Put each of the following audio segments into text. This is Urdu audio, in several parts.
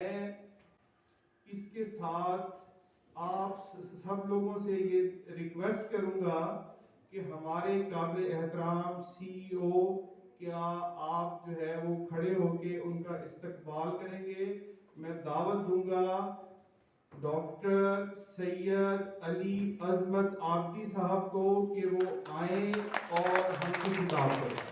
میں اس کے ساتھ آپ سب لوگوں سے یہ ریکویسٹ کروں گا کہ ہمارے قابل احترام سی او کیا آپ جو ہے وہ کھڑے ہو کے ان کا استقبال کریں گے. میں دعوت دوں گا ڈاکٹر سید علی عظمت عابدی صاحب کو کہ وہ آئیں اور ہم سے خطاب کریں.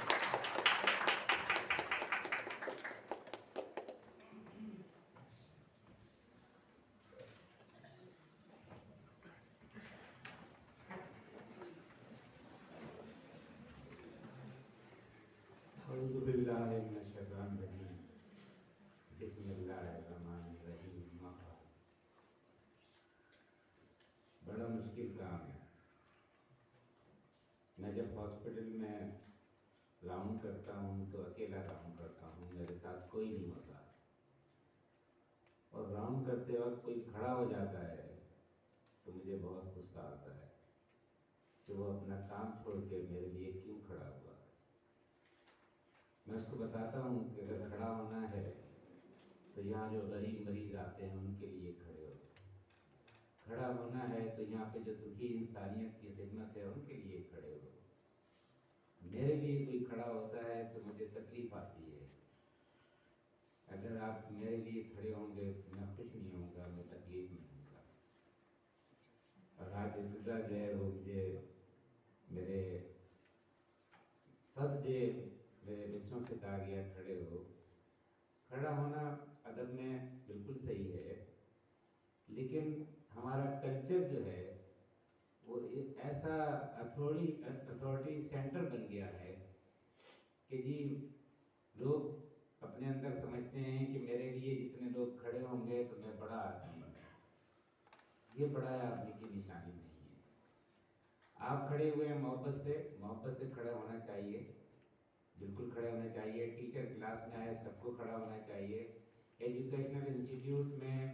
اعوذ باللہ من الشیطان الرجیم بسم اللہ الرحمن الرحیم. بڑا مشکل کام ہے. میں جب ہاسپٹل میں راؤنڈ کرتا ہوں تو اکیلا راؤنڈ کرتا ہوں، میرے ساتھ کوئی نہیں ہوتا، اور راؤنڈ کرتے وقت کوئی کھڑا ہو جاتا ہے تو مجھے بہت غصہ آتا ہے کہ وہ اپنا کام چھوڑ کے میرے لیے کیوں کھڑا ہوا. میں اس کو بتاتا ہوں کہ اگر کھڑا ہونا ہے تو یہاں جو غریب مریض آتے ہیں ان کے لیے کھڑے ہو، کھڑا ہونا ہے تو یہاں پہ جو دکھی انسانیت کی خدمت ہے ان کے لیے کھڑے ہو. میرے لیے کوئی کھڑا ہوتا ہے تو مجھے تکلیف آتی ہے. اگر آپ میرے لیے کھڑے ہوں گے تو میں خوش نہیں ہوں گا، میں تکلیف میں ہوں گا. اور آج ابتدا جو ہے وہ مجھے میرے فرسٹ ڈے میرے بچوں سے کہا گیا کھڑے ہو. کھڑا ہونا ادب میں بالکل صحیح ہے، لیکن ہمارا کلچر جو ہے وہ ایک ایسا اتھارٹی سینٹر بن گیا ہے کہ جی لوگ اپنے اندر سمجھتے ہیں کہ میرے لیے جتنے لوگ کھڑے ہوں گے تو میں بڑا آدمی ہوں. یہ بڑا آدمی کی نشانی نہیں ہے. آپ کھڑے ہوئے ہیں محبت سے کھڑے ہونا چاہیے، بالکل کھڑے ہونا چاہیے. ٹیچر کلاس میں آئے سب کو کھڑا ہونا چاہیے. ایجوکیشنل انسٹیٹیوٹ میں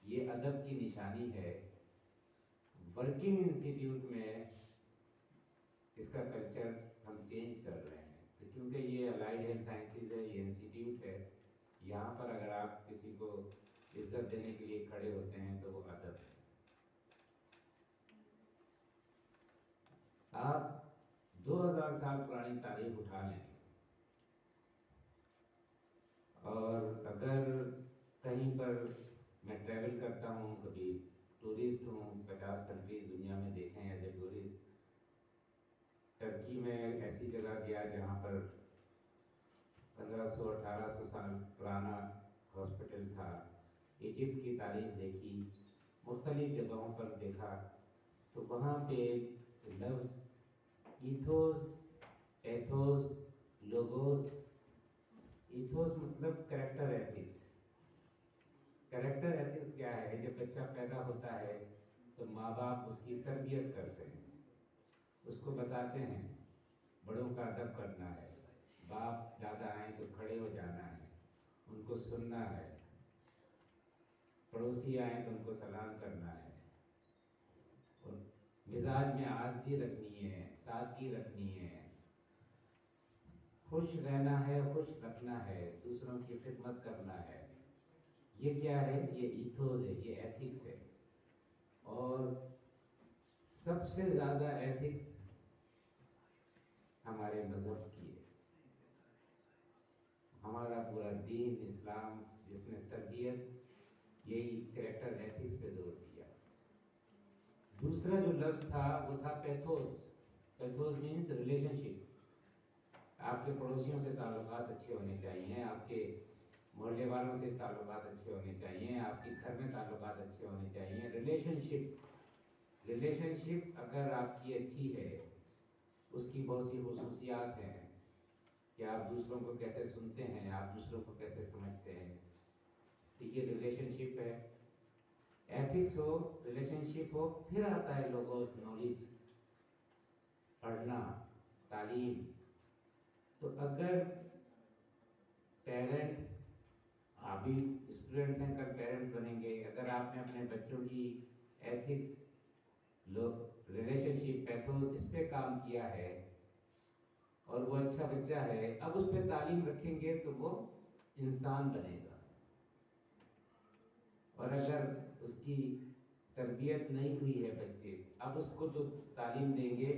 یہ ادب کی نشانی ہے. ورکنگ انسٹیٹیوٹ میں اس کا کلچر ہم چینج کر رہے ہیں، تو کیونکہ یہ الائیڈ ہیلتھ سائنسز ہے، یہ انسٹیٹیوٹ ہے. یہاں پر اگر آپ کسی کو عزت دینے کے لیے کھڑے ہوتے ہیں تو وہ ادب ہے. آپ 2000 سال پرانی تاریخ اٹھا لیں، اور اگر کہیں پر میں ٹریول کرتا ہوں، کبھی ٹورسٹ ہوں، 50 کنٹریز دنیا میں دیکھیں ایز اے ٹورسٹ. ٹرکی میں ایسی جگہ گیا جہاں پر 1500-1800 سال پرانا ہاسپٹل تھا. ایجپٹ کی تاریخ دیکھی، مختلف جگہوں پر دیکھا، تو وہاں پہ لفظ ایتھوس، ایتھوس، لوگوس. ایتھوس مطلب کریکٹر ایتھکس. کریکٹر ایتھکس کیا ہے؟ جب بچہ پیدا ہوتا ہے تو ماں باپ اس کی تربیت کرتے ہیں، اس کو بتاتے ہیں بڑوں کا ادب کرنا ہے، باپ دادا آئیں تو کھڑے ہو جانا ہے، ان کو سننا ہے، پڑوسی آئیں تو ان کو سلام کرنا ہے، اور مزاج میں عاجزی رکھنی ہے، سادگی رکھنی ہے، خوش رہنا ہے، خوش رکھنا ہے، دوسروں کی خدمت کرنا ہے. یہ کیا ہے؟ یہ ایتھوس ہے، یہ ایتھکس ہے. اور سب سے زیادہ ایتھکس ہمارے مذہب کی ہے. ہمارا پورا دین اسلام جس نے تربیت یہی کریکٹر ایتھکس پہ زور دیا. دوسرا جو لفظ تھا وہ تھا پیتھوس. پیتھوس مینس ریلیشن شپ. آپ کے پڑوسیوں سے تعلقات اچھے ہونے چاہیے، آپ کے محلے والوں سے تعلقات اچھے ہونے چاہیے، آپ کے گھر میں تعلقات اچھے ہونے چاہیے. ریلیشن شپ اگر آپ کی اچھی ہے، اس کی بہت سی خصوصیات ہیں کہ آپ دوسروں کو کیسے سنتے ہیں، آپ دوسروں کو کیسے سمجھتے ہیں. یہ ریلیشن شپ ہے. ایتھکس ہو، ریلیشن شپ ہو، پھر آتا ہے لوگوس، نالج، پڑھنا، تعلیم. تو اگر پیرنٹس، آپ بھی اسٹوڈنٹس ہیں، کل پیرنٹس بنیں گے، اگر آپ نے اپنے بچوں کی ایتھکس، ریلیشن شپ، پیتھوس اس پہ کام کیا ہے اور وہ اچھا بچہ ہے، اب اس پہ تعلیم رکھیں گے تو وہ انسان بنے گا. اور اگر اس کی تربیت نہیں ہوئی ہے بچے، اب اس کو جو تعلیم دیں گے،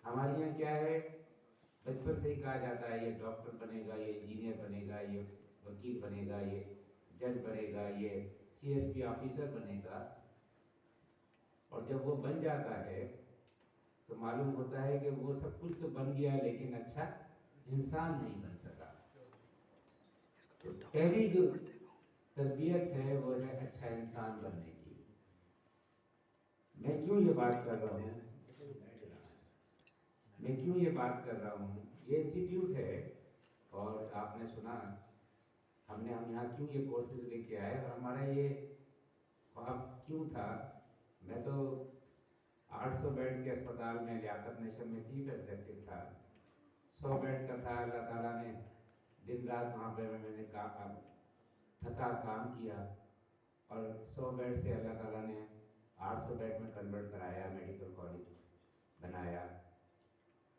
ہمارے یہاں کیا ہے، بچپن سے ہی کہا جاتا ہے یہ ڈاکٹر بنے گا، یہ انجینئر بنے گا، یہ وکیل بنے گا، یہ جج بنے گا، یہ سی ایس پی آفیسر بنے گا، اور جب وہ بن جاتا ہے تو معلوم ہوتا ہے کہ وہ سب کچھ تو بن گیا لیکن اچھا انسان نہیں بن سکا۔ تو پہلی جو تربیت ہے وہ ہے اچھا انسان بننے کی۔ میں کیوں یہ بات کر رہا ہوں، یہ انسٹیٹیوٹ ہے، اور آپ نے سنا ہم یہاں کیوں یہ کورسز لے کے آئے، اور ہمارا یہ خواب کیوں تھا۔ میں تو 800 بیڈ کے اسپتال میں لیاقت نیشن میں چیف ایگزیکٹو تھا، 100 بیڈ کا تھا، اللہ تعالیٰ نے دن رات وہاں پہ میں نے تھکا کام کیا، اور 100 بیڈ سے اللہ تعالیٰ نے 800 بیڈ میں کنورٹ کرایا، میڈیکل کالج بنایا۔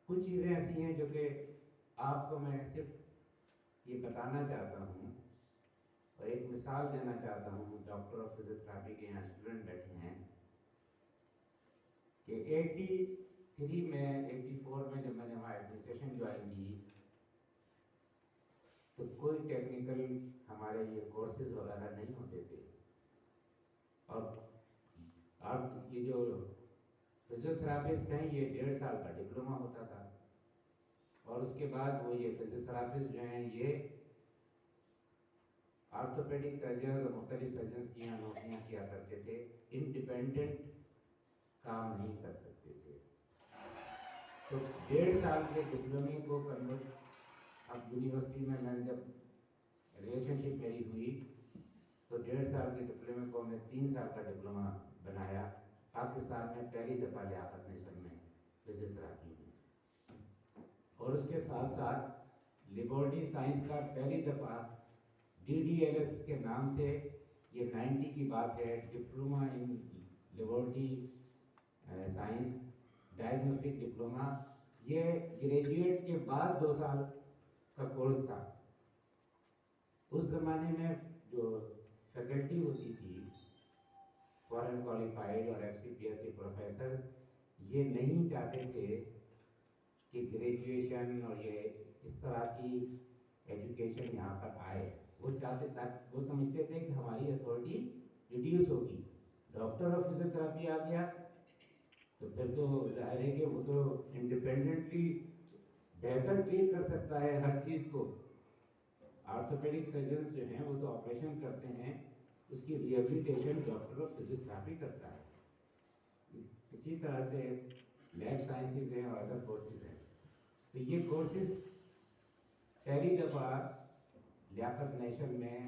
کچھ چیزیں ایسی ہیں جو کہ آپ کو میں صرف یہ بتانا چاہتا ہوں، اور ایک مثال دینا چاہتا ہوں۔ ڈاکٹر آف فزیوتھراپی کے یہاں اسٹوڈنٹ بیٹھے ہیں کہ 84 میں جب میں نے وہاں ایڈمنسٹریشن جوائن کی تو کوئی ٹیکنیکل ہمارے یہ کورسز وغیرہ نہیں ہوتے تھے، اور آپ یہ جو فزیوتھراپسٹ ہیں یہ 1.5 سال کا ڈپلومہ ہوتا تھا، اور اس کے بعد وہ یہ فزیوتھراپسٹ جو ہیں یہ آرتھوپیڈک سرجنز اور مختلف سرجنز کی یہاں نوکریاں کیا کرتے تھے، انڈیپینڈنٹ کام نہیں کر سکتے تھے۔ تو 1.5 سال کے ڈپلومے کو کنورٹ، اب یونیورسٹی میں نے جب ریلیشن شپ میری ہوئی تو 1.5 سال کے ڈپلومے کو ہم نے 3 سال کا ڈپلومہ بنایا۔ پاکستان میں پہلی دفعہ لیاقت نیشن میں فزیوتھراپی میں، اور اس کے ساتھ ساتھ لیبارٹری سائنس کا پہلی دفعہ DDLS کے نام سے، یہ 90 کی بات ہے، ڈپلومہ ان لیبارٹری سائنس ڈائگنوسٹک ڈپلومہ، یہ گریجویٹ کے بعد 2 سال کا کورس تھا۔ اس زمانے میں جو فیکلٹی ہوتی تھی فارن کوالیفائڈ اور FCPS کے پروفیسر، یہ نہیں چاہتے تھے کہ گریجویشن اور یہ اس طرح کی ایجوکیشن یہاں پر آئے۔ وہ سمجھتے تھے کہ ہماری اتھارٹی ریڈیوس ہوگی، ڈاکٹر آف فزیوتھراپی آ گیا تو پھر تو ظاہر ہے کہ وہ تو انڈیپینڈنٹلی بہتر ٹریٹ کر سکتا ہے ہر چیز کو۔ آرتھوپیڈک سرجنز جو ہیں وہ تو آپریشن کرتے ہیں، اس کی ریہیبلیٹیشن ڈاکٹر آف فزیوتھراپی کرتا ہے۔ اسی طرح سے لیب سائنسز ہیں اور ادر کورسز ہیں۔ تو یہ کورسز پہلی دفعہ لیاقت نیشن میں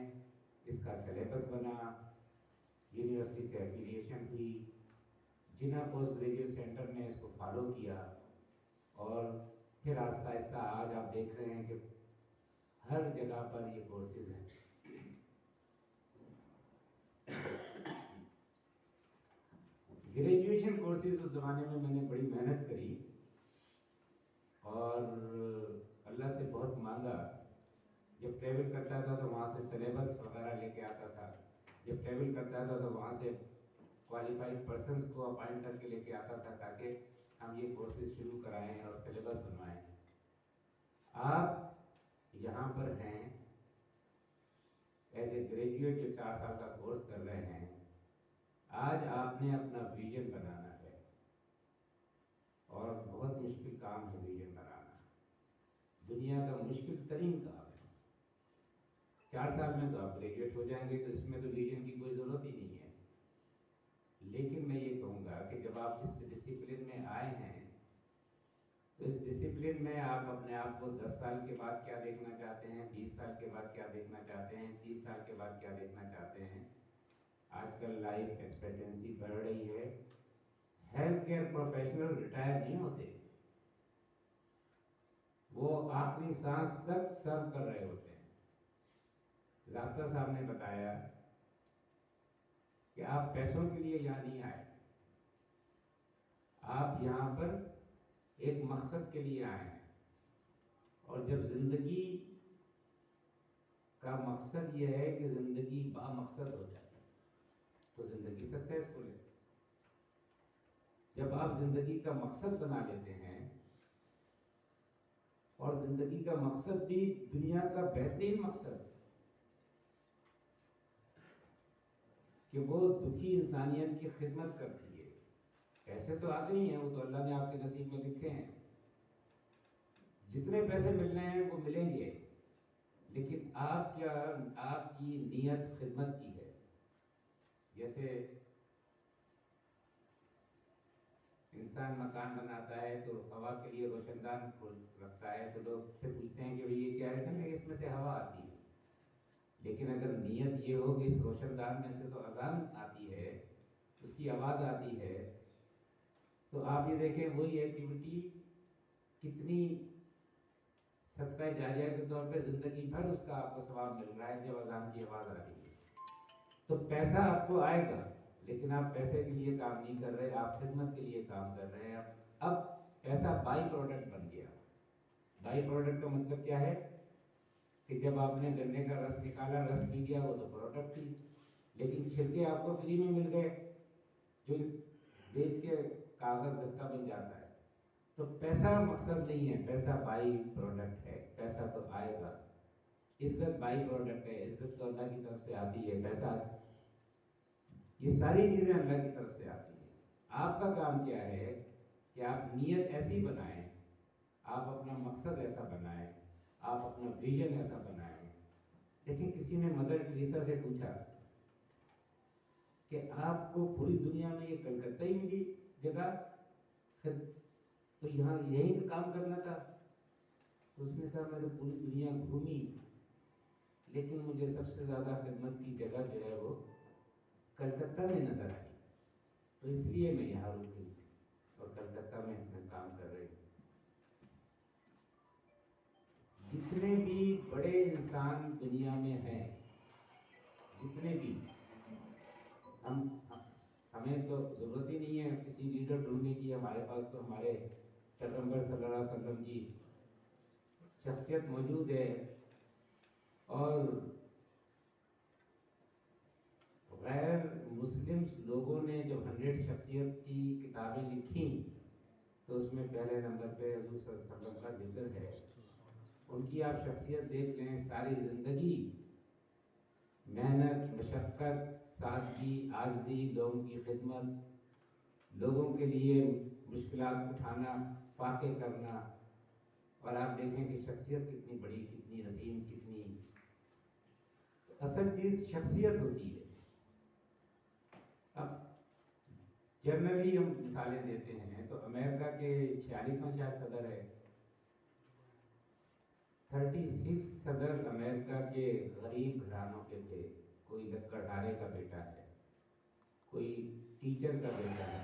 اس کا سلیبس بنا، یونیورسٹی سے ایفیلیشن ہوئی، جنا پوسٹ گریجویٹ سینٹر نے اس کو فالو کیا، اور پھر آہستہ آہستہ آج آپ دیکھ رہے ہیں کہ ہر جگہ پر یہ کورسز ہیں۔ گریجویشن کورسز اس زمانے میں نے بڑی محنت کری اور اللہ سے بہت مانگا۔ جب ٹریول کرتا تھا تو وہاں سے سلیبس وغیرہ لے کے آتا تھا، جب ٹریول کرتا تھا تو وہاں سے کوالیفائڈ پرسنس کو اپائنٹ کر کے لے کے آتا تھا تاکہ ہم یہ کورسز شروع کرائیں اور سلیبس بنوائیں۔ آپ یہاں پر ہیں ایز اے گریجویٹ جو 4 سال کا کورس کر رہے ہیں، آج آپ نے اپنا ویژن بنانا ہے، اور بہت مشکل کام ہے ویژن بنانا، دنیا کا مشکل ترین کام ہے۔ 4 سال میں تو آپ گریجویٹ ہو جائیں گے تو اس میں تو ویژن کی کوئی ضرورت ہی نہیں ہے، لیکن میں یہ کہوں گا کہ جب آپ اس ڈسپلن میں آئے ہیں تو اس ڈسپلن میں آپ اپنے آپ کو 10 سال کے بعد کیا دیکھنا چاہتے ہیں، 20 سال کے بعد کیا دیکھنا چاہتے ہیں، 30 سال کے بعد کیا دیکھنا چاہتے ہیں۔ آج کل لائف ایکسپیکٹنسی بڑھ رہی ہے، ہیلتھ کیئر پروفیشنل ریٹائر نہیں ہوتے، وہ آخری سانس تک سرو کر رہے ہوتے ہیں۔ ضابطہ صاحب نے بتایا کہ آپ پیسوں کے لیے یہاں نہیں آئے، آپ یہاں پر ایک مقصد کے لیے آئے ہیں، اور جب زندگی کا مقصد یہ ہے کہ زندگی با مقصد ہو جائے، تو زندگی سکسیسفل ہے. جب آپ زندگی کا مقصد بنا لیتے ہیں، اور زندگی کا مقصد بھی دنیا کا بہترین مقصد کہ وہ دکھی انسانیت کی خدمت کرتی ہے. پیسے تو آتے ہی ہیں، وہ تو اللہ نے آپ کے نصیب میں لکھے ہیں، جتنے پیسے ملنے ہیں وہ ملیں گے، لیکن آپ کی نیت خدمت کی ہے. جیسے انسان مکان بناتا ہے تو ہوا کے لیے روشن دان رکھتا ہے، تو لوگ سے پوچھتے ہیں کہ یہ کیا ہے، کہ اس میں سے ہوا آتی ہے. لیکن اگر نیت یہ ہو کہ اس روشن دان میں سے تو اذان آتی ہے، اس کی آواز آتی ہے، تو آپ یہ دیکھیں وہی ایکٹیویٹی کتنی صدقہ جاریہ کے طور پہ زندگی بھر اس کا آپ کو ثواب مل رہا ہے جب اذان کی آواز آ رہی ہے. تو پیسہ آپ کو آئے گا، لیکن آپ پیسے کے لیے کام نہیں کر رہے، آپ خدمت کے لیے کام کر رہے ہیں. اب پیسہ بائی پروڈکٹ بن گیا. بائی پروڈکٹ کا مطلب کیا ہے کہ جب آپ نے گنے کا رس نکالا، رس پی گیا، وہ تو پروڈکٹ تھی، لیکن چھلکے آپ کو فری میں مل گئے جو بیچ کے کاغذ گتا بن جاتا ہے. تو پیسہ مقصد نہیں ہے، پیسہ بائی پروڈکٹ ہے. پیسہ تو آئے گا. عزت بائی پروڈکٹ ہے، عزت تو اللہ کی طرف سے آتی ہے. پیسہ، یہ ساری چیزیں اللہ کی طرف سے آتی ہیں. آپ کا کام کیا ہے کہ آپ نیت ایسی بنائیں، آپ اپنا مقصد ایسا بنائیں، آپ اپنا ویژن ایسا بنائیں. دیکھیں کسی نے مدر ٹریسا سے پوچھا کہ آپ کو پوری دنیا میں یہ کلکتہ ہی ملی جگہ، تو یہاں یہیں کام کرنا تھا. تو اس نے کہا میں نے پوری دنیا گھومی، لیکن مجھے سب سے زیادہ خدمت کی جگہ جو ہے وہ کلکتہ میں نظر آئی، تو اس لیے میں یہاں رکی اور کلکتہ میں کام کر رہی ہوں. جتنے بھی بڑے انسان دنیا میں ہیں، جتنے بھی، ہمیں تو ضرورت ہی نہیں ہے کسی لیڈر ڈھونڈنے کی. ہمارے پاس تو ہمارے پیغمبر صلی اللہ علیہ وسلم کی شخصیت موجود ہے. اور غیر مسلم لوگوں نے جو 100 شخصیت کی کتابیں لکھی، تو اس میں پہلے نمبر پہ حضور صلی اللہ علیہ وسلم کا ذکر ہے. ان کی آپ شخصیت دیکھ لیں، ساری زندگی محنت، مشقت، سادگی، عاجزی، لوگوں کی خدمت، لوگوں کے لیے مشکلات اٹھانا، فاقے کرنا. اور آپ دیکھیں کہ شخصیت کتنی بڑی، کتنی عظیم، کتنی اصل چیز شخصیت ہوتی ہے. اب جنرلی ہم مثالیں دیتے ہیں تو امریکہ کے 46واں شاید صدر ہے، 36 صدر امریکہ کے غریب گھرانوں کے تھے. کوئی لکڑہارے کا بیٹا ہے، کوئی ٹیچر کا بیٹا ہے،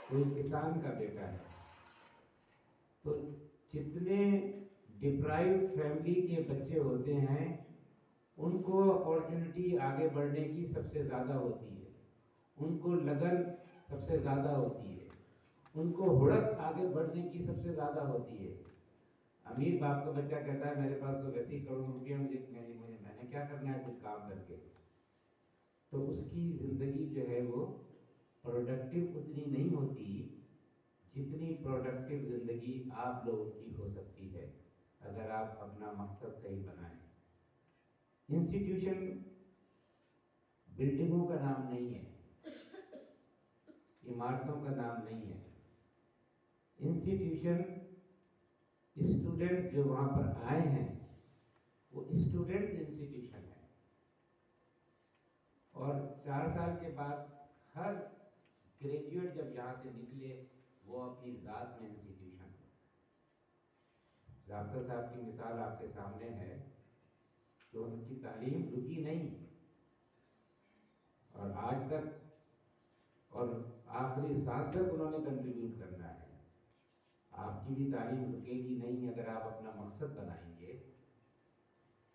کوئی کسان کا بیٹا ہے. تو جتنے ڈپرائیوڈ فیملی کے بچے ہوتے ہیں ان کو اپارچونٹی آگے بڑھنے کی سب سے زیادہ ہوتی ہے، ان کو لگن سب سے زیادہ ہوتی ہے، ان کو ہڑک آگے بڑھنے کی سب سے زیادہ ہوتی ہے. امیر باپ کا بچہ کہتا ہے میرے پاس تو ویسے ہی کروڑوں روپیہ، میں نے کیا کرنا ہے کچھ کام کر کے. تو اس کی زندگی جو ہے وہ پروڈکٹیو اتنی نہیں ہوتی جتنی پروڈکٹیو زندگی آپ لوگوں کی ہو سکتی ہے اگر آپ اپنا مقصد صحیح بنائیں. انسٹیٹیوشن بلڈنگوں کا نام نہیں ہے، عمارتوں کا نام نہیں ہے. انسٹیٹیوشن اسٹوڈنٹس جو وہاں پر آئے ہیں وہ اسٹوڈنٹس انسٹیٹیوشن ہے. اور 4 سال کے بعد ہر گریجویٹ جب یہاں سے نکلے وہ اپنی ذات میں انسٹیٹیوشن ہے. ضابطہ صاحب کی مثال آپ کے سامنے ہے کہ ان کی تعلیم رکی نہیں، اور آج تک اور آخری سانس تک انہوں نے کنٹریبیوٹ کرنا ہے. آپ کی بھی تعلیم رکے گی نہیں اگر آپ اپنا مقصد بنائیں گے.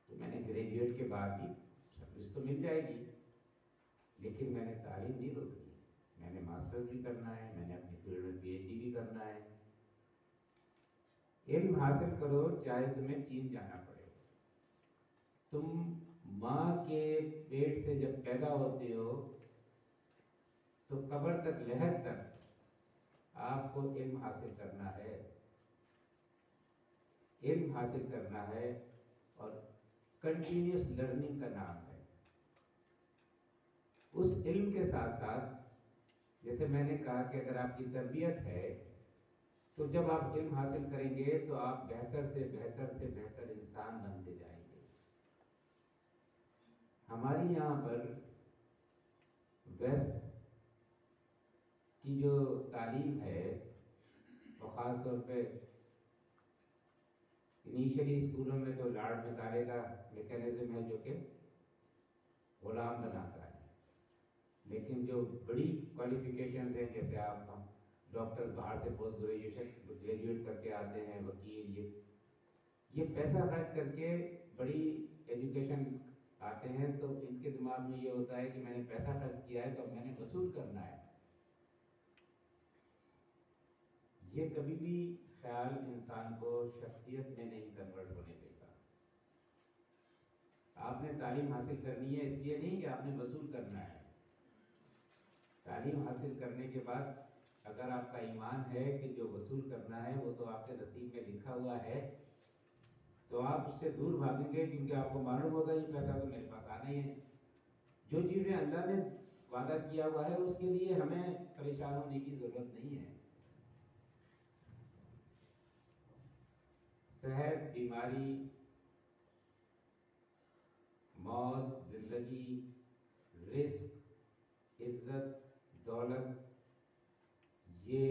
تو میں نے گریجویٹ کے بعد بھی سروس تو مل جائے گی، لیکن میں نے تعلیم نہیں روکی. میں نے ماسٹر بھی کرنا ہے، میں نے اپنی فیلڈ میں پی ایچ ڈی بھی کرنا ہے. علم حاصل کرو چاہے تمہیں چین جانا پڑے. تم ماں کے پیٹ سے جب پیدا ہوتے ہو تو قبر تک لحد تک آپ کو علم حاصل کرنا ہے، علم حاصل کرنا ہے، اور کنٹینیوس لرننگ کا نام ہے۔ اس علم کے ساتھ ساتھ جیسے میں نے کہا کہ اگر آپ کی تربیت ہے تو جب آپ علم حاصل کریں گے تو آپ بہتر سے بہتر سے بہتر انسان بنتے جائیں گے۔ ہماری یہاں پر ویسٹ کی جو تعلیم ہے وہ خاص طور پہ انیشلی اسکولوں میں تو لاڑ مطالعے کا میکینزم ہے جو کہ غلام بناتا ہے، لیکن جو بڑی کوالیفیکیشنز ہیں جیسے آپ ڈاکٹر باہر سے پوسٹ گریجویٹ کر کے آتے ہیں، وکیل، یہ پیسہ خرچ کر کے بڑی ایجوکیشن آتے ہیں، تو ان کے دماغ میں یہ ہوتا ہے کہ میں نے پیسہ خرچ کیا ہے تو اب میں نے وصول کرنا ہے۔ یہ کبھی بھی خیال انسان کو شخصیت میں نہیں کنورٹ ہونے دے گا۔ آپ نے تعلیم حاصل کرنی ہے اس لیے نہیں کہ آپ نے وصول کرنا ہے۔ تعلیم حاصل کرنے کے بعد اگر آپ کا ایمان ہے کہ جو وصول کرنا ہے وہ تو آپ کے نصیب میں لکھا ہوا ہے، تو آپ اس سے دور بھاگیں گے، کیونکہ آپ کو معلوم ہوگا یہ پیسہ تو میرے پاس آنا ہی ہے۔ جو چیزیں اللہ نے وعدہ کیا ہوا ہے اس کے لیے ہمیں پریشان ہونے کی ضرورت نہیں ہے۔ صحت، بیماری، موت، زندگی، رزق، عزت، دولت، یہ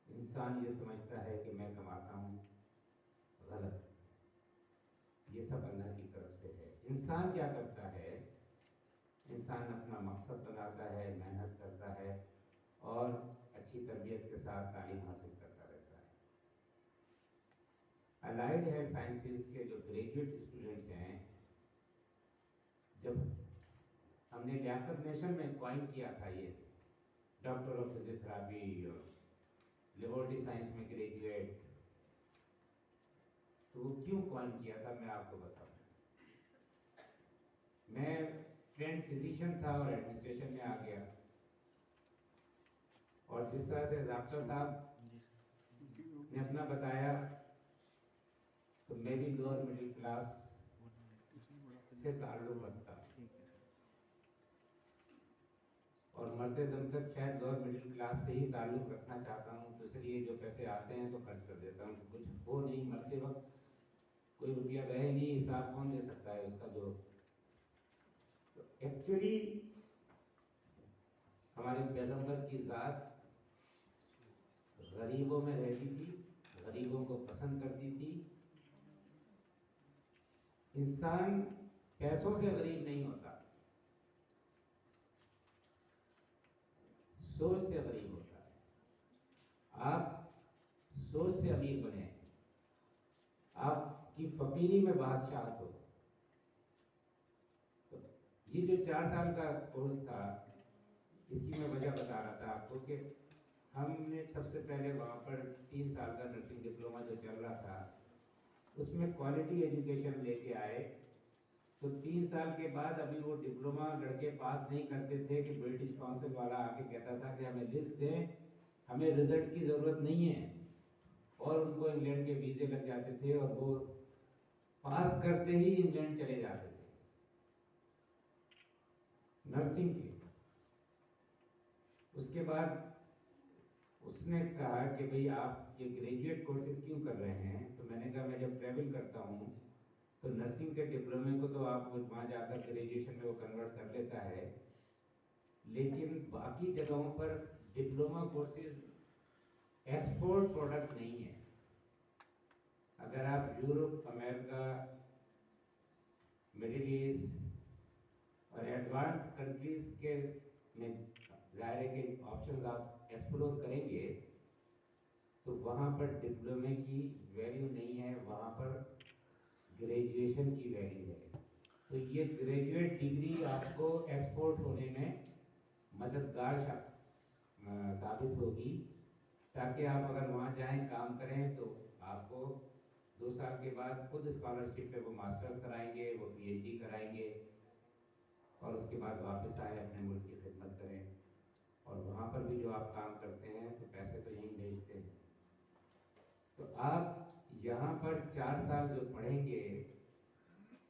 انسان یہ سمجھتا ہے کہ میں کماتا ہوں، غلط۔ یہ سب اللہ کی طرف سے ہے۔ انسان کیا کرتا ہے؟ انسان اپنا مقصد بناتا ہے، محنت کرتا ہے اور اچھی تربیت کے ساتھ تعلیم حاصل کرتا رہتا ہے۔ الائیڈ ہیلتھ سائنسز کے جو گریجویٹ اسٹوڈنٹس ہیں، جب ہم نے لیاقت نیشن میں کوائن کیا تھا یہ ڈاکٹر آف فزیوتھراپی اور لیبورٹری سائنس میں گریجویٹ، تو وہ کیوں کوائن کیا تھا میں آپ کو بتاؤں۔ میں ٹرینڈ فزیشین تھا اور ایڈمنسٹریشن میں آ گیا، اور جس طرح سے ڈاکٹر صاحب نے اپنا بتایا تو میں بھی لوور مڈل کلاس سے تعلق رکھتا اور مرتے دم تک شاید لوور مڈل کلاس سے ہی تعلق رکھنا چاہتا ہوں، تو اس لیے جو پیسے آتے ہیں تو خرچ کر دیتا ہوں، کچھ ہو نہیں، مرتے وقت کوئی روپیہ رہے نہیں، حساب کون دے سکتا ہے اس کا۔ جو ایکچولی ہمارے پیغمبر کی ذات غریبوں میں رہتی تھی، غریبوں کو پسند کرتی تھی۔ انسان پیسوں سے غریب نہیں ہوتا، سوچ سے غریب ہوتا ہے۔ آپ سوچ سے امیر بنیں، آپ کی فقیری میں بادشاہت ہو۔ یہ جو 4 سال کا کورس تھا، اس کی میں وجہ بتا رہا تھا آپ کو کہ ہم نے سب سے پہلے وہاں پر 3 سال کا نرسنگ ڈپلومہ جو چل رہا تھا اس میں کوالٹی ایجوکیشن لے کے آئے، تو 3 سال کے بعد ابھی وہ ڈپلومہ لڑکے پاس نہیں کرتے تھے کہ برٹش کونسل والا آ کے کہتا تھا کہ ہمیں لسٹ دیں، ہمیں رزلٹ کی ضرورت نہیں ہے، اور ان کو انگلینڈ کے ویزے لگ جاتے تھے اور وہ پاس کرتے ہی انگلینڈ چلے جاتے تھے نرسنگ کے۔ اس کے بعد اس نے کہا کہ بھئی آپ یہ گریجویٹ کورسز کیوں کر رہے ہیں؟ تو میں نے کہا میں جب ٹریول کرتا ہوں تو نرسنگ کے ڈپلومے کو تو آپ وہاں جا کر گریجویشن میں وہ کنورٹ کر لیتا ہے، لیکن باقی جگہوں پر ڈپلومہ کورسز ایکسپورٹ پروڈکٹ نہیں ہے۔ اگر آپ یورپ، امریکہ، مڈل ایسٹ اور ایڈوانس کنٹریز کے میں ظاہر ہے کہ آپشنز آپ ایکسپلور کریں گے تو وہاں پر ڈپلومے کی ویلیو نہیں ہے، وہاں پر گریجویشن کی ویلیو ہے۔ تو یہ گریجویٹ ڈگری آپ کو ایکسپورٹ ہونے میں مددگار ثابت ہوگی، تاکہ آپ اگر وہاں جائیں کام کریں تو آپ کو 2 سال کے بعد خود اسکالرشپ پہ وہ ماسٹرز کرائیں گے، وہ پی ایچ ڈی کرائیں گے، اور اس کے بعد واپس آئے اپنے ملک کی خدمت کریں۔ اور وہاں پر بھی جو آپ کام کرتے ہیں تو پیسے تو یہیں بھیجتے ہیں. تو آپ یہاں پر 4 سال جو پڑھیں گے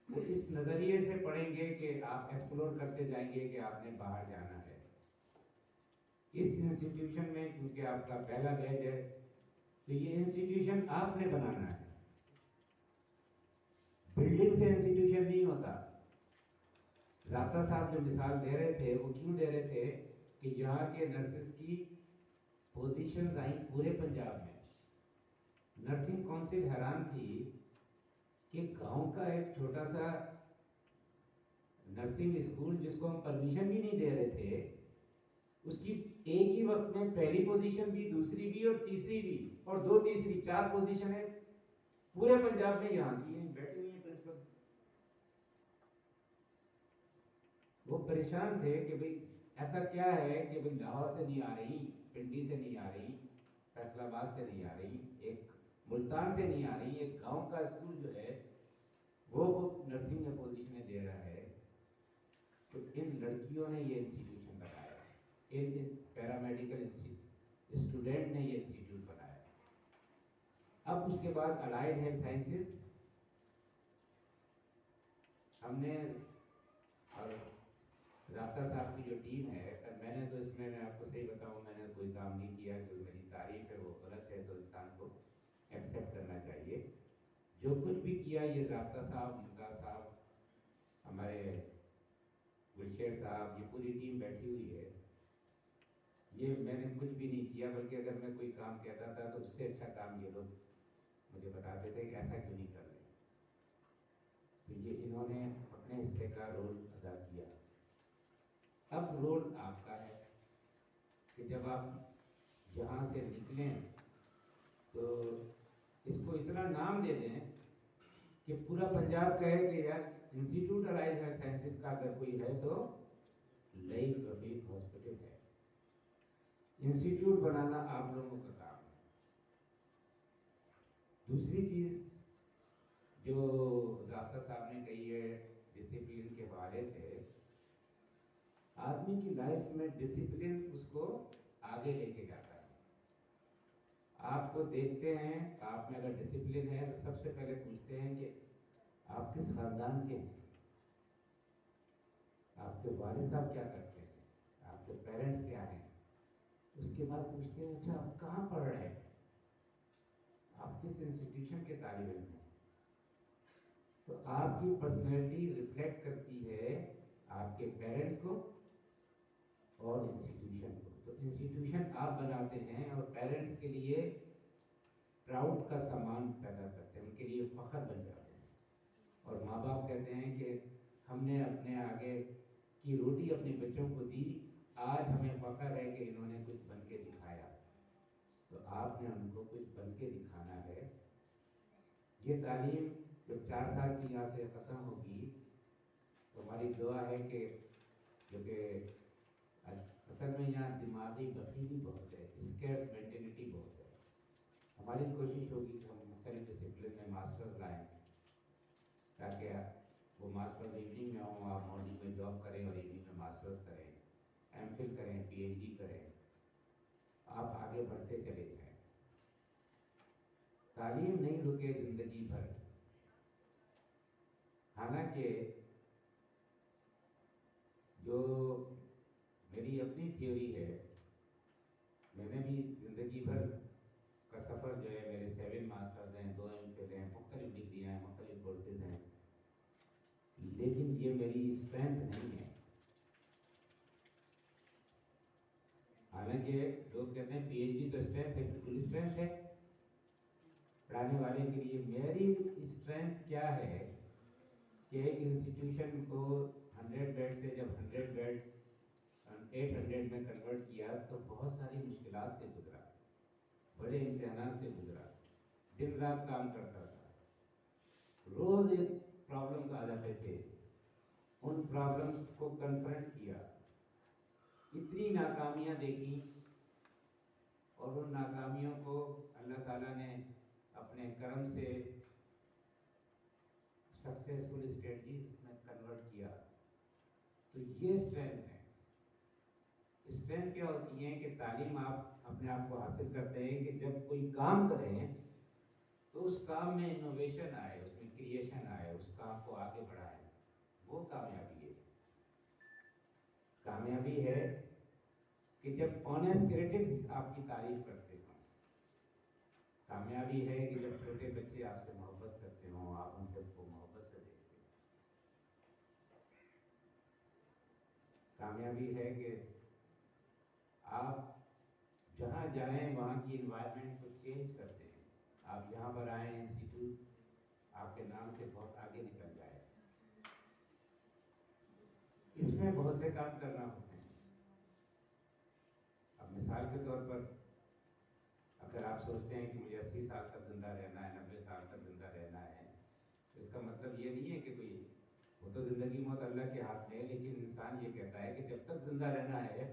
وہ اس نظریے سے پڑھیں گے کہ آپ ایکسپلور کرتے جائیں گے کہ آپ نے باہر جانا ہے. اس انسٹیٹیوشن میں کیونکہ آپ کا پہلا بیچ ہے تو یہ انسٹیٹیوشن آپ نے بنانا ہے. بلڈنگ سے انسٹیٹیوشن نہیں ہوتا. رابطہ صاحب جو مثال دے رہے تھے وہ کیوں دے رہے تھے کہ یہاں کے نرسز کی پوزیشنز آئیں پورے پنجاب میں. نرسنگ کونسل حیران تھی کہ گاؤں کا ایک چھوٹا سا نرسنگ اسکول جس کو ہم پرمیشن بھی نہیں دے رہے تھے اس کی ایک ہی وقت میں پہلی پوزیشن بھی, دوسری بھی اور تیسری بھی اور 2 تیسری 4 پوزیشنیں پورے پنجاب میں یہاں کی ہیں. بیٹھے ہوئے ہیں پرنسپل. وہ پریشان تھے کہ بھئی ایسا کیا ہے کہ بھئی لاہور سے نہیں آ رہی, پنڈی سے نہیں آ رہی, فیصل آباد سے نہیں آ رہی, ایک ملتان سے نہیں آ رہی, ایک گاؤں کا اسکول جو ہے وہ نرسنگ میں پوزیشنیں دے رہا ہے. تو ان لڑکیوں نے یہ انسٹیٹیوشن بنایا, ان پیرامیڈیکل اسٹوڈنٹ نے یہ انسٹیٹیوٹ بنایا. اب اس کے بعد الائیڈ ہیلتھ سائنسز ہم نے, اور رابطہ صاحب کی جو ٹیم ہے, میں نے تو اس میں آپ کو صحیح بتاؤں میں نے کوئی کام نہیں کیا, جو میری تعریف ہے وہ غلط ہے تو انسان کو ایکسیپٹ کرنا چاہیے. جو کچھ بھی کیا یہ رابطہ صاحب, ممتاز صاحب, ہمارے گلشیر صاحب, یہ پوری ٹیم بیٹھی ہوئی ہے. یہ میں نے کچھ بھی نہیں کیا, بلکہ اگر میں کوئی کام کہتا تھا تو اس سے اچھا کام یہ لوگ مجھے بتاتے تھے کہ ایسا کیوں نہیں کر رہے. تو یہ انہوں نے اپنے حصے کا رول ادا کیا. اب رول آپ کا ہے کہ جب آپ یہاں سے نکلیں تو اس کو اتنا نام دے دیں کہ پورا پنجاب کہے کہ یار انسٹیٹیوٹ الائیڈ ہیلتھ سائنسز کا اگر کوئی ہے تو لئی رفیق ہاسپٹل ہے. انسٹیٹیوٹ بنانا آپ لوگوں کا کام ہے. دوسری چیز جو ضابطہ صاحب نے کہی ہے ڈسپلن کے حوالے سے, آدمی کی لائف میں ڈسپلن اس کو آگے لے کے جاتا ہے. آپ کو دیکھتے ہیں, آپ میں اگر ڈسپلن ہے تو سب سے پہلے پوچھتے ہیں کہ آپ کس خاندان کے ہیں, آپ کے والد صاحب کیا کرتے ہیں, آپ کے پیرنٹس کیا ہیں. اس کے بعد پوچھتے ہیں اچھا آپ کہاں پڑھ رہے ہیں, آپ کس انسٹیٹیوشن کے طالب علم ہیں. تو آپ کی پرسنالٹی ریفلیکٹ کرتی ہے آپ کے پیرنٹس کو اور انسٹیٹیوشن کو. تو انسٹیٹیوشن آپ بناتے ہیں اور پیرنٹس کے لیے پراؤڈ کا سامان پیدا کرتے ہیں, ان کے لیے فخر بن جاتے ہیں. اور ماں باپ کہتے ہیں کہ ہم نے اپنے آگے کی روٹی اپنے بچوں کو دی, آج ہمیں فخر ہے کہ انہوں نے کچھ بن کے دکھایا. تو آپ نے ان کو کچھ بن کے دکھانا ہے. یہ تعلیم جب 4 سال کی یہاں سے ختم ہوگی تو ہماری دعا ہے کہ کیونکہ اصل میں یہاں دماغی بخیلی بہت ہے, اسکیئرس مینٹلٹی بہت ہے. ہماری کوشش ہوگی کہ ہم مختلف ڈسپلن میں ماسٹرز لائیں تاکہ وہ ماسٹرز ایوننگ میں ہوں, آپ مارننگ میں جاب کریں اور ایوننگ میں ماسٹرز کریں, ایم فل کریں, پی ایچ ڈی کریں, آپ آگے بڑھتے چلے جائیں. تعلیم نہیں رکے زندگی بھر. حالانکہ جو میری اپنی تھیوری ہے, میں نے بھی زندگی بھر کا سفر جو ہے, میرے 7 ماسٹرز ہیں, 2 ایم فل ہیں, مختلف ڈگریاں ہیں, مختلف کورسز ہیں, لیکن یہ میری اسٹرینتھ نہیں ہے. حالانکہ لوگ کہتے ہیں پی ایچ ڈی تو اسٹرینتھ ہے, بالکل اسٹرینتھ ہے پڑھانے والے کے لیے. میری اسٹرینتھ کیا ہے کہ ایک انسٹیٹیوشن کو 100 بیڈ سے جب 100 بیڈ 800 میں کنورٹ کیا تو بہت ساری مشکلات سے گزرا, بڑے امتحانات سے گزرا, دن رات کام کرتا تھا, روز ایک پرابلمس آ جاتے تھے, ان پرابلمس کو کنفرنٹ کیا, اتنی ناکامیاں دیکھی, اور ان ناکامیوں کو اللہ تعالیٰ نے اپنے کرم سے سکسیسفل اسٹریٹجیز میں کنورٹ کیا. تو یہ اسٹرینتھ ہے. اسٹرینتھ اسٹرینتھ کیا ہوتی ہیں کہ تعلیم آپ اپنے آپ کو حاصل کرتے ہیں کہ جب کوئی کام کریں تو اس کام میں انوویشن آئے، اس میں کریشن آئے، اس کام کو آگے بڑھائیں، وہ کامیابی ہے۔ کامیابی ہے کہ جب آنیسٹ کریٹکس آپ کی تعریف کرتے ہوں، کامیابی ہے کہ جب چھوٹے بچے آپ سے محبت کرتے ہوں، آپ ان سب کو محبت سے دیکھتے ہیں، کامیابی ہے کہ آپ جہاں جائیں وہاں کی انوائرمنٹ کو چینج کرتے ہیں، آپ یہاں پر آئیں انسٹیٹیوٹ آپ کے نام سے بہت آگے نکل جائے، اس میں بہت سے کام کرنا ہوتے ہیں۔ اب مثال کے طور پر اگر آپ سوچتے ہیں کہ مجھے 80 سال تک زندہ رہنا ہے، 90 سال تک زندہ رہنا ہے، تو اس کا مطلب یہ نہیں ہے کہ کوئی، وہ تو زندگی موت اللہ کے ہاتھ میں ہے، لیکن انسان یہ کہتا ہے کہ جب تک زندہ رہنا ہے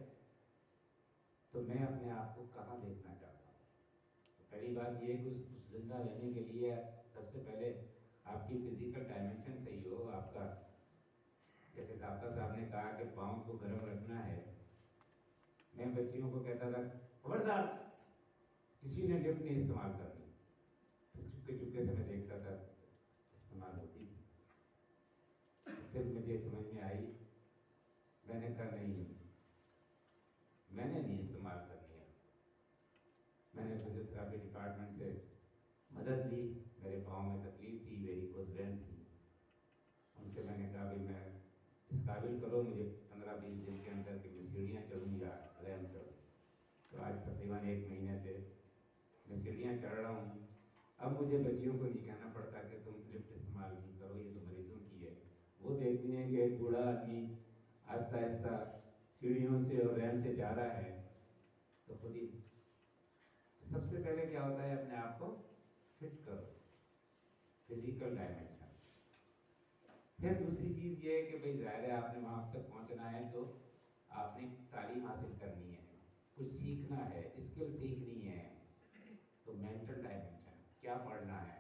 تو میں اپنے آپ کو کہاں دیکھنا چاہتا ہوں۔ تو پہلی بات یہ کہ اس زندہ رہنے کے لیے سب سے پہلے آپ کی فزیکل ڈائمنشن صحیح ہو، آپ کا، جیسے ضابطہ صاحب نے کہا کہ پاؤں کو گرم رکھنا ہے، میں بچیوں کو کہتا تھا خبردار کسی نے لفٹ نہیں استعمال کرنی، چپکے چپکے سے میں دیکھتا تھا استعمال ہوتی، پھر مجھے سمجھ میں آئی، میں نے کہا نہیں، میں نے نہیں استعمال کرنی ہے۔ میں نے فزیوتھراپی ڈپارٹمنٹ سے مدد لی، میرے پاؤں میں تکلیف تھی، میری کوزوین تھی، ان سے میں نے کہا بھی میں اس قابل کرو مجھے 15-20 دن کے اندر کہ میں سیڑھیاں چڑھوں یا ریمپ چڑھوں۔ تو آج تقریباً 1 مہینے سے میں سیڑھیاں چڑھ رہا ہوں۔ اب مجھے بچیوں کو نہیں کہنا پڑتا کہ تم لفٹ استعمال نہیں کرو، یہ تو مریضوں کی ہے، وہ دیکھتی ہیں کہ ایک بوڑھا آدمی آہستہ آہستہ سیڑھیوں سے اور ریمپ سے جا رہا ہے، تو خود ہی سب سے پہلے کیا ہوتا ہے، اپنے آپ کو فٹ کرو، فزیکل ڈائمنشن۔ پھر دوسری چیز یہ ہے کہ بھائی ظاہر ہے آپ نے وہاں تک پہنچنا ہے تو آپ نے تعلیم حاصل کرنی ہے، کچھ سیکھنا ہے، اسکل سیکھنی ہے، تو مینٹل ڈائمنشن، کیا پڑھنا ہے۔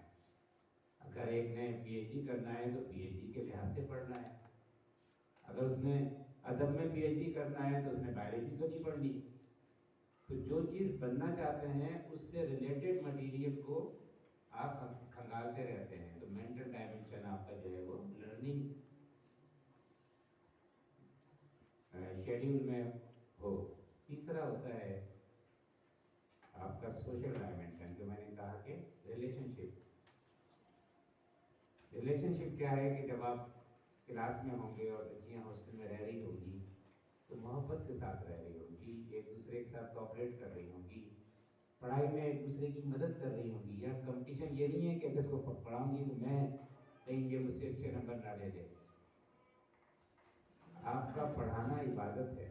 اگر ایک نے پی ایچ ڈی کرنا ہے تو پی ایچ ڈی کے لحاظ سے پڑھنا ہے، اگر اس نے ادب میں پی ایچ ڈی کرنا ہے تو اس نے بایولوجی تو نہیں پڑھنی۔ تو جو چیز بننا چاہتے ہیں اس سے ریلیٹڈ مٹیریل کو آپ کھنگالتے رہتے ہیں، تو مینٹل ڈائمنشن آپ کا جو ہے وہ لرننگ شیڈیول میں ہو۔ تیسرا ہوتا ہے آپ کا سوشل ڈائمنشن، جو میں نے کہا کہ ریلیشن شپ۔ ریلیشن شپ کیا ہے کہ جب آپ کلاس میں ہوں گے اور بچیاں ہاسٹل میں رہ رہی ہوں گی تو محبت کے ساتھ رہ رہی ہوں گی، ایک دوسرے کے ساتھ کوآپریٹ کر رہی ہوں گی، پڑھائی میں ایک دوسرے کی مدد کر رہی ہوں گی، یا کمپٹیشن یہ نہیں ہے کہ اگر اس کو پڑھاؤں گی تو میں کہیں یہ مجھ سے اچھے نمبر نہ لے لے۔ آپ کا پڑھانا عبادت ہے،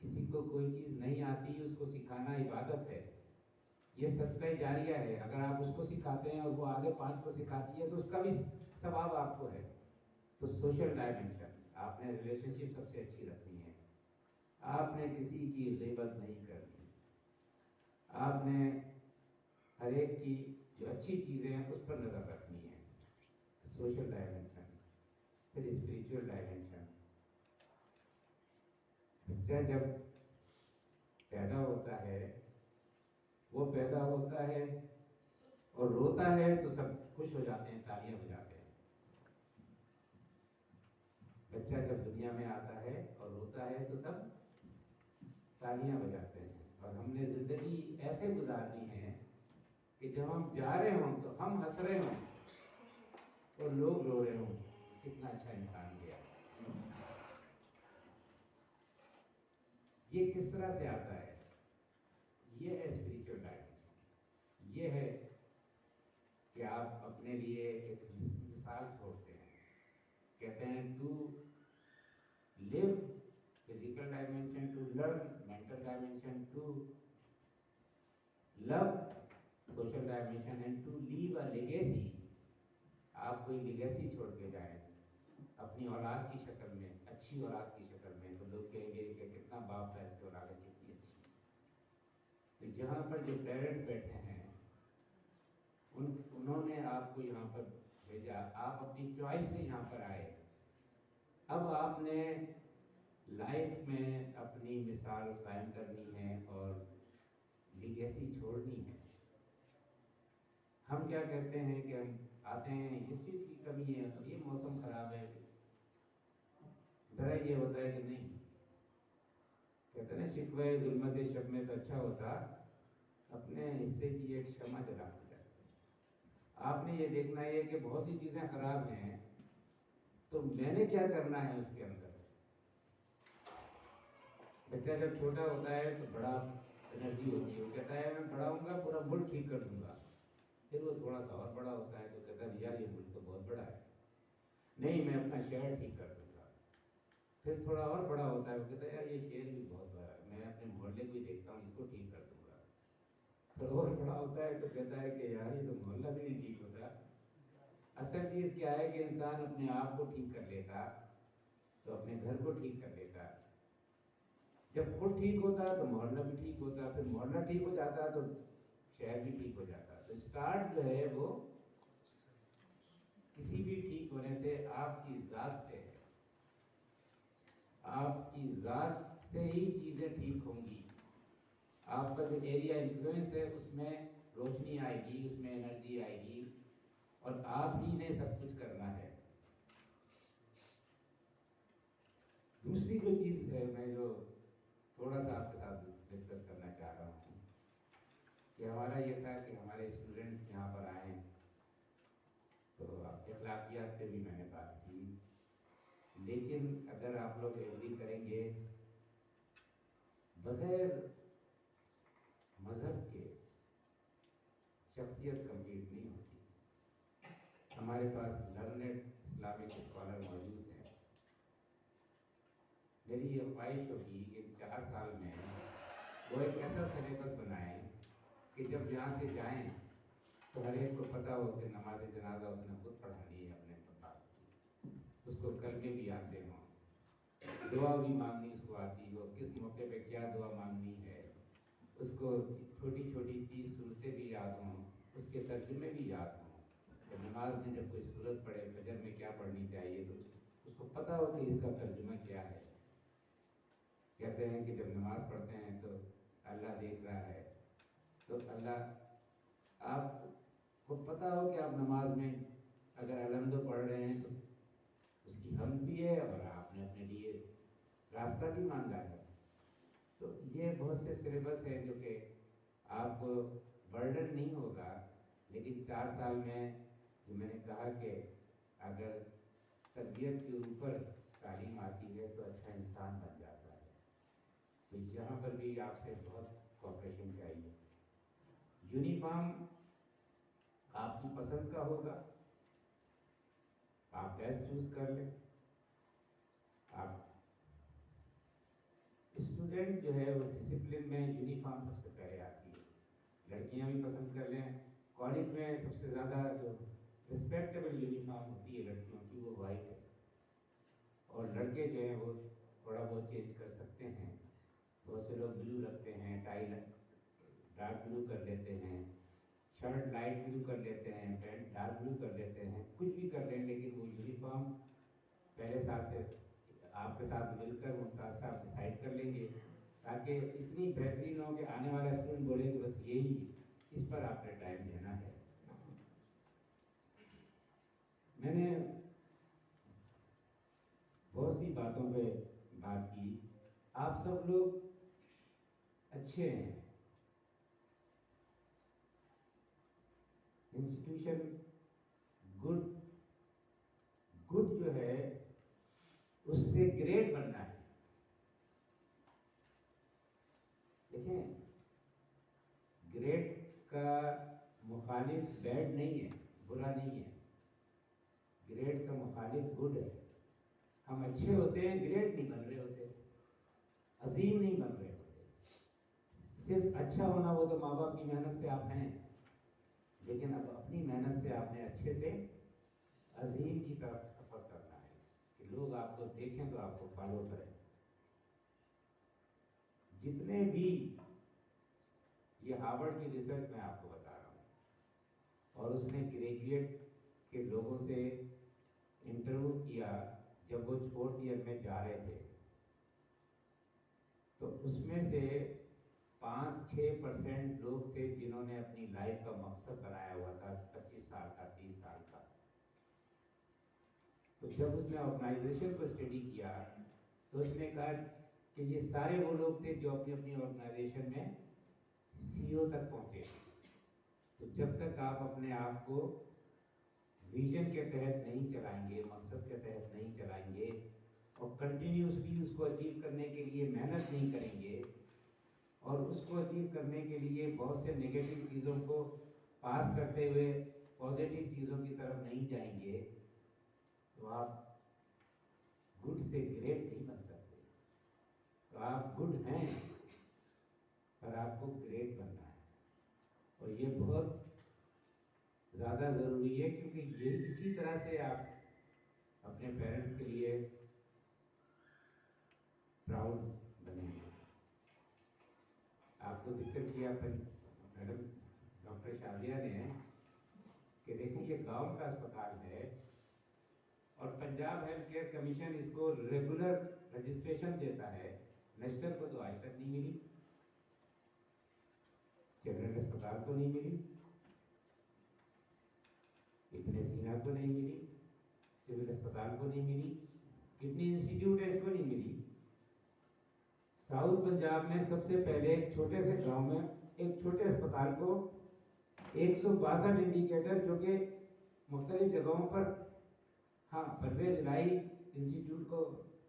کسی کو کوئی چیز نہیں آتی اس کو سکھانا عبادت ہے، یہ صدقہ جاریہ ہے، اگر آپ اس کو سکھاتے ہیں اور وہ آگے 5 کو سکھاتی ہے تو اس کا بھی ثواب آپ کو ہے۔ تو سوشل ڈائمنشن، آپ نے ریلیشن شپ سب سے اچھی رکھنی ہے، آپ نے کسی کی غیبت نہیں کرنی، آپ نے ہر ایک کی جو اچھی چیزیں ہیں اس پر نظر رکھنی ہے، سوشل ڈائمنشن۔ پھر اسپریچول ڈائمنشن، بچہ جب پیدا ہوتا ہے، وہ پیدا ہوتا ہے اور روتا ہے تو سب خوش ہو جاتے ہیں، تالیاں بجاتے ہیں۔ بچہ جب دنیا میں آتا ہے اور روتا ہے تو سب تالیاں بجاتے ہیں۔ اور ہم نے زندگی ایسے گزارنی ہے کہ جب ہم جا رہے ہوں تو ہم ہنس رہے ہوں اور لوگ رو رہے ہوں، کتنا اچھا انسان گیا۔ یہ کس طرح سے آتا ہے؟ یہ ہے اسپریچول ڈائمنشن، یہ ہے کہ آپ اپنے لیے ایک مثال چھوڑتے ہیں، کہتے ہیں to leave physical dimension, to learn mental dimension, to love social dimension and to leave a legacy. آپ کوئی لیگیسی چھوڑ کے جائیں اپنی اولاد کی شکل میں، اچھی اولاد کی شکل میں، تو لوگ کہیں گے کہ کتنا باپ تھا، اس کی اولاد کتنی اچھی۔ تو یہاں پر جو پیرنٹس بیٹھے ہیں انہوں نے آپ کو یہاں پر بھیجا، آپ اپنی چوائس سے یہاں پر آئے، اب آپ نے لائف میں اپنی مثال قائم کرنی ہے اور لیگیسی چھوڑنی ہے. ہم کیا کہتے ہیں کہ ہم آتے ہیں اس چیز کی کمی ہے, اب یہ موسم خراب ہے, ذرا یہ ہوتا ہے کہ نہیں, کہتے ہیں نا شکوہ ظلمت شب میں تو اچھا ہوتا اپنے حصے کی ایک شمع جلا کے جائے. آپ نے یہ دیکھنا ہے کہ بہت سی چیزیں خراب ہیں تو میں نے کیا کرنا ہے اس کے اندر. بچہ جب چھوٹا ہوتا ہے تو بڑا انرجی ہوتی ہے, وہ کہتا ہے میں بڑا ہوں گا پورا ملک ٹھیک کر دوں گا. پھر وہ تھوڑا سا اور بڑا ہوتا ہے تو کہتا ہے یار یہ ملک تو بہت بڑا ہے, نہیں میں اپنا شہر ٹھیک کر دوں گا. پھر تھوڑا اور بڑا ہوتا ہے, وہ کہتا ہے یار یہ شہر بھی بہت بڑا ہے, میں اپنے محلے کو بھی دیکھتا ہوں, اس کو ٹھیک کر دوں گا. پھر اور بڑا ہوتا ہے تو کہتا ہے کہ یار یہ تو محلہ بھی نہیں ٹھیک ہوتا. اصل چیز کیا ہے کہ انسان اپنے آپ کو ٹھیک کر لیتا تو اپنے گھر کو ٹھیک کر لیتا. جب خود ٹھیک ہوتا ہے تو محلہ بھی ٹھیک ہوتا ہے, پھر محلہ ٹھیک ہو جاتا ہے تو شہر بھی ٹھیک ہو جاتا ہے. تو اسٹارٹ جو ہے وہ کسی بھی ٹھیک ہونے سے آپ کی ذات سے ہے. آپ کی ذات سے ہی چیزیں ٹھیک ہوں گی. آپ کا جو ایریا انفلوئنس ہے اس میں روشنی آئے گی, اس میں انرجی آئے گی, اور آپ ہی نے سب کچھ کرنا ہے. دوسری جو چیز ہے میں جو تھوڑا سا آپ کے ساتھ ڈسکس کرنا چاہ رہا ہوں کہ ہمارا یہ تھا کہ ہمارے اسٹوڈنٹس یہاں پر آئیں تو اخلاقیات پہ بھی میں نے بات کی, لیکن اگر آپ لوگ ایگری کریں گے بغیر مذہب کے شخصیت کمپلیٹ نہیں ہوتی. ہمارے پاس لرنڈ اسلامک اسکالر موجود ہیں. میری یہ خواہش ہوگی کہ 4 سال میں وہ ایک ایسا سلیبس بنائیں کہ جب یہاں سے جائیں تو ہر ایک کو پتہ ہو کہ نماز جنازہ اس نے خود پڑھانی ہے اپنے پاس کی, اس کو کلمے بھی آتے ہوں, دعا بھی مانگنی اس کو آتی ہو, کس موقع پہ کیا دعا مانگنی ہے اس کو چھوٹی چھوٹی 30 صورتیں بھی یاد ہوں, اس کے ترجمے بھی یاد ہوں. کہ نماز میں جب کوئی صورت پڑھے فجر میں کیا پڑھنی چاہیے تو اس کو پتہ ہو کہ اس کا ترجمہ کیا ہے. کہتے ہیں کہ جب نماز پڑھتے ہیں تو اللہ دیکھ رہا ہے, تو اللہ آپ کو پتہ ہو کہ آپ نماز میں اگر الحمد پڑھ رہے ہیں تو اس کی حمد بھی ہے اور آپ نے اپنے لیے راستہ بھی مانگا ہے. تو یہ بہت سے سلیبس ہیں جو کہ آپ کو برڈن نہیں ہوگا, لیکن 4 سال میں جو میں نے کہا کہ اگر تربیت کے اوپر تعلیم آتی ہے تو اچھا انسان بن جاتا ہے. تو یہاں پر بھی آپ سے بہت کوآپریشن چاہیے. یونیفارم آپ کی پسند کا ہوگا, آپ بیسٹ چوز کر لیں. آپ اسٹوڈنٹ جو ہے وہ ڈسپلن میں یونیفارم سب سے پہلے آتی ہے. لڑکیاں بھی پسند کر لیں. کالج میں سب سے زیادہ جو رسپیکٹیبل یونیفارم ہوتی ہے لڑکیوں کی وہ وائٹ ہے, اور لڑکے جو ہیں وہ تھوڑا بہت چینج کر سکتے ہیں. بہت سے لوگ بلو رکھتے ہیں, ٹائی ڈارک بلو کر لیتے ہیں, شرٹ لائٹ بلو کر لیتے ہیں, پینٹ ڈارک بلو کر لیتے ہیں, کچھ بھی کر لیں, لیکن وہ یونیفارم پہلے سال سے آپ کے ساتھ مل کر ممتاز صاحب ڈیسائیڈ کر لیں گے, تاکہ اتنی بہترین ہو کہ آنے والا اسٹوڈنٹ بولے کہ بس یہی اس پر آپ نے ٹائم دینا ہے. میں نے بہت سی باتوں پہ بات کی. آپ سب لوگ اچھے ہیں, انسٹیٹیوشن گڈ جو ہے اس سے گریٹ بننا ہے. دیکھیں گریٹ کا مخالف بیڈ نہیں ہے, برا نہیں ہے. گریٹ کا مخالف گڈ ہے. ہم اچھے ہوتے ہیں, گریٹ نہیں بن رہے ہوتے, عظیم نہیں بن رہے ہوتے. صرف اچھا ہونا وہ تو ماں باپ کی محنت سے آپ ہیں, لیکن اب اپنی محنت سے آپ نے اچھے سے عظیم کی طرف سفر کرنا ہے کہ لوگ آپ کو دیکھیں تو آپ کو فالو کریں. جتنے بھی یہ ہارورڈ کی ریسرچ میں آپ کو بتا رہا ہوں, اور اس نے گریجویٹ کے لوگوں سے انٹرویو کیا جب وہ 4th ایئر میں جا رہے تھے, اس میں سے 5-6% لوگ تھے جنہوں نے اپنی لائف کا مقصد بنایا ہوا تھا 25 سال کا 30 سال کا. تو جب اس نے آرگنائزیشن کو اسٹڈی کیا تو اس نے کہا کہ یہ سارے وہ لوگ تھے جو اپنی اپنی آرگنائزیشن میں CEO تک پہنچے. تو جب تک آپ اپنے آپ کو ویژن کے تحت نہیں چلائیں گے, مقصد کے تحت نہیں چلائیں گے اور کنٹینیوسلی اس کو اچیو کرنے کے لیے محنت نہیں کریں گے اور اس کو اچیو کرنے کے لیے بہت سے نگیٹو چیزوں کو پاس کرتے ہوئے پازیٹیو چیزوں کی طرف نہیں جائیں گے, تو آپ گڈ سے گریٹ نہیں بن سکتے. تو آپ گڈ ہیں پر آپ کو گریٹ بننا ہے, اور یہ بہت زیادہ ضروری ہے کیونکہ یہ اسی طرح سے آپ اپنے پیرنٹس کے لیے پراؤڈ بنیں گے. آپ کو ذکر کیا میڈم ڈاکٹر شازیہ نے کہ دیکھیں یہ گاؤں کا اسپتال ہے اور پنجاب ہیلتھ کیئر کمیشن اس کو ریگولر رجسٹریشن دیتا ہے. نیشنل کو تو آج تک نہیں ملی, جنرل اسپتال کو نہیں ملی, ابن سینا کو نہیں ملی, سول اسپتال کو نہیں ملی, کڈنی انسٹیٹیوٹ ہے اس کو نہیں ملی. ساؤتھ پنجاب میں سب سے پہلے ایک چھوٹے سے گاؤں میں ایک چھوٹے اسپتال کو 162 انڈیکیٹر جو کہ مختلف جگہوں پر, ہاں پرویز الہی انسٹیٹیوٹ کو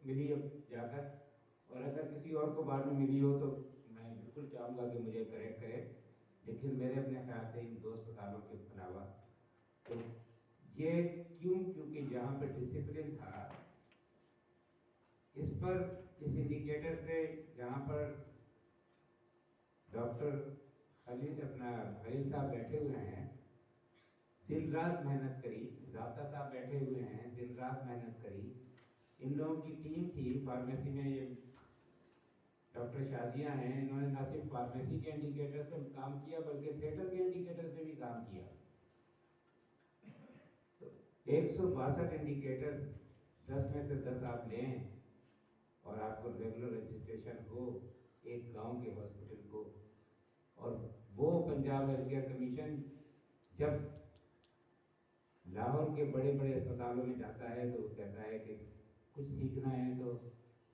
ملی جا کر, اور اگر کسی اور کو بعد میں ملی ہو تو میں بالکل چاہوں گا کہ مجھے کریکٹ کرے, لیکن میرے اپنے خیال سے ان 2 اسپتالوں کے علاوہ. تو یہ کیونکہ جہاں پہ ڈسپلن تھا اس پر, اس انڈیکیٹر پہ جہاں پر ڈاکٹر خلیل صاحب بیٹھے ہوئے ہیں, دن رات محنت کری, ضابطہ صاحب بیٹھے ہوئے ہیں, دن رات محنت کری. ان لوگوں کی ٹیم تھی فارمیسی میں, یہ ڈاکٹر شازیہ ہیں, انہوں نے نہ صرف فارمیسی کے انڈیکیٹر پہ کام کیا بلکہ تھیٹر کے انڈیکیٹر پہ بھی کام کیا. 162 انڈیکیٹر 10 میں سے 10 آپ لیں اور آپ کو ریگولر رجسٹریشن ہو ایک گاؤں کے ہاسپٹل کو, اور وہ پنجاب ہیلتھ کیئر کمیشن جب لاہور کے بڑے بڑے اسپتالوں میں جاتا ہے تو وہ کہتا ہے کہ کچھ سیکھنا ہے تو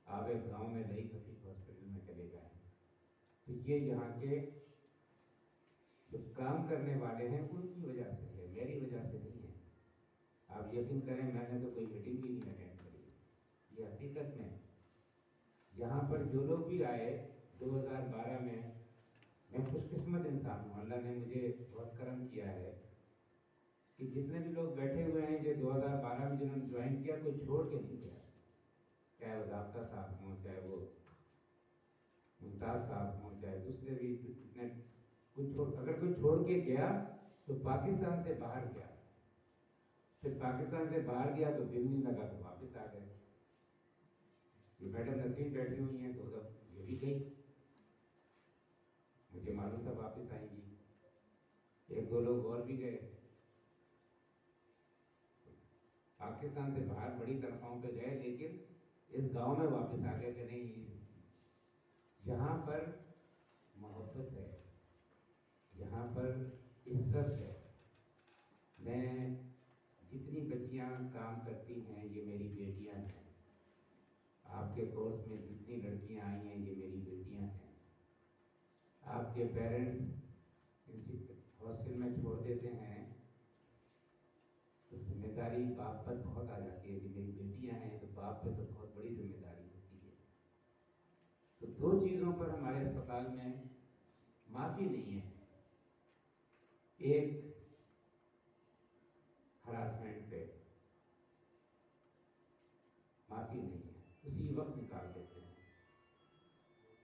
آپ ایک گاؤں میں نئی کفیق ہاسپٹل میں چلے جائیں. تو یہ یہاں کے جو کام کرنے والے ہیں ان کی وجہ سے ہے, میری وجہ سے نہیں ہے. آپ یقین کریں میں نے تو کوئی میٹنگ بھی نہیں اٹینڈ کری. یہ حقیقت میں یہاں پر جو لوگ بھی آئے 2012 میں خوش قسمت انسان ہوں, اللہ نے مجھے بہت کرم کیا ہے کہ جتنے بھی لوگ بیٹھے ہوئے ہیں جو 2012 میں جنہوں نے جوائن کیا کوئی چھوڑ کے نہیں گیا, چاہے وہ ضابطہ صاحب ہوں, چاہے وہ ممتاز صاحب ہوں, چاہے دوسرے بھی اتنے, اگر کوئی چھوڑ کے گیا تو پاکستان سے باہر گیا, پھر پاکستان سے باہر گیا تو دل نہیں لگا تو واپس آ گئے. یہ میڈم نسرین بیٹھی ہوئی ہیں تو یہ بھی گئی, مجھے معلوم تھا واپس آئیں گی. 1-2 لوگ اور بھی گئے, پاکستان سے باہر بڑی تنخواہوں پہ گئے, لیکن اس گاؤں میں واپس آ گئے کہ نہیں یہاں پر محبت ہے, یہاں پر عزت ہے. میں جتنی بچیاں کام کرتی ہیں یہ میری بیٹیاں ہیں, آپ کے کورس میں جتنی لڑکیاں آئی ہیں یہ میری بیٹیاں ہیں. آپ کے پیرنٹس ہاسٹل میں چھوڑ دیتے ہیں تو ذمہ داری باپ پر بہت آ جاتی ہے کہ میری بیٹیاں ہیں تو باپ پہ تو بہت بڑی ذمہ داری ہوتی ہے. تو 2 چیزوں پر ہمارے اسپتال میں معافی نہیں ہے. ایک ہراسمنٹ پہ معافی نہیں ہے, اسی وقت نکال دیتے ہیں.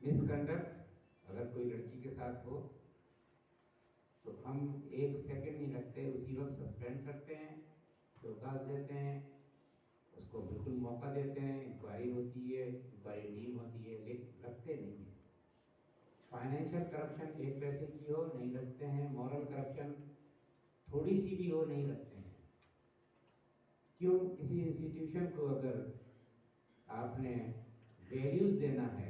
مس کنڈکٹ اگر کوئی لڑکی کے ساتھ ہو تو ہم 1 سیکنڈ نہیں رکھتے, اسی وقت سسپینڈ کرتے ہیں, درخواست دیتے ہیں, اس کو بالکل موقع دیتے ہیں, انکوائری ہوتی ہے, انکوائری ٹیم ہوتی ہے, لیکن رکھتے نہیں ہیں. فائنینشیل کرپشن 1 پیسے کی ہو نہیں رکھتے ہیں, مورل کرپشن تھوڑی سی بھی ہو نہیں رکھتے ہیں. کیوں؟ کسی انسٹیٹیوشن کو اگر آپ نے ویلیوز دینا ہے